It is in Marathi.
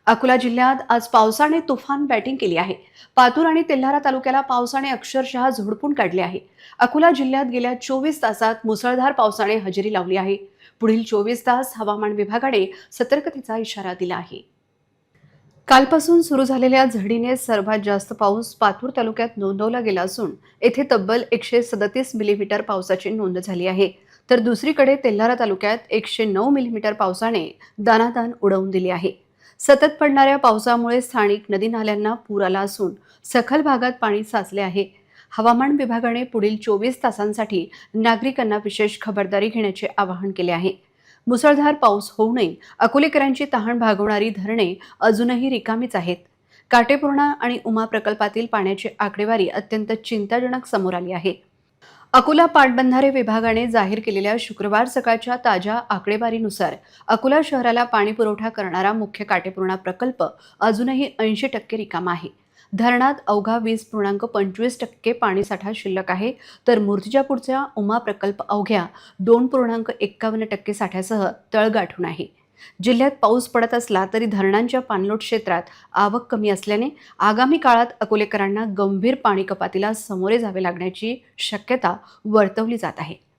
अकोला जिल्ह्यात आज पावसाने तुफान बॅटिंग केली आहे. पातूर आणि तेल्हारा तालुक्याला पावसाने अक्षरशः झोडपून काढले आहे. अकोला जिल्ह्यात गेल्या 24 तासात मुसळधार पावसाने हजेरी लावली आहे. पुढील 24 तास हवामान विभागाने सतर्कतेचा इशारा दिला आहे. कालपासून सुरू झालेल्या झडीने सर्वात जास्त पाऊस पातूर तालुक्यात नोंदवला गेला असून येथे तब्बल 137 मिलीमीटर पावसाची नोंद झाली आहे. तर दुसरीकडे तेल्हारा तालुक्यात 109 मिलीमीटर पावसाने दाणादाण उडवून दिली आहे. सतत पडणाऱ्या पावसामुळे स्थानिक नदी नाल्यांना पूर आला असून सखल भागात पाणी साचले आहे. हवामान विभागाने पुढील 24 तासांसाठी नागरिकांना विशेष खबरदारी घेण्याचे आवाहन केले आहे. मुसळधार पाऊस होऊ नये, अकोलेकरांची तहान भागवणारी धरणे अजूनही रिकामीच आहेत. काटेपूर्णा आणि उमा प्रकल्पातील पाण्याची आकडेवारी अत्यंत चिंताजनक समोर आली आहे. अकोला पाटबंधारे विभागाने जाहीर केलेल्या शुक्रवार सकाळच्या ताज्या आकडेवारीनुसार अकोला शहराला पाणी पुरवठा करणारा मुख्य काटेपूर्णा प्रकल्प अजूनही 80% रिकामा आहे. धरणात अवघा 20.25% पाणीसाठा शिल्लक आहे, तर मूर्तिजापूरचा उमा प्रकल्प अवघ्या 2.51% साठ्यासह तळ गाठून आहे. जिल्ह्यात पाऊस पडत असला तरी धरणांच्या पाणलोट क्षेत्रात आवक कमी असल्याने आगामी काळात अकोलेकरांना गंभीर पाणी कपातीला सामोरे जावे लागण्याची शक्यता वर्तवली जात आहे.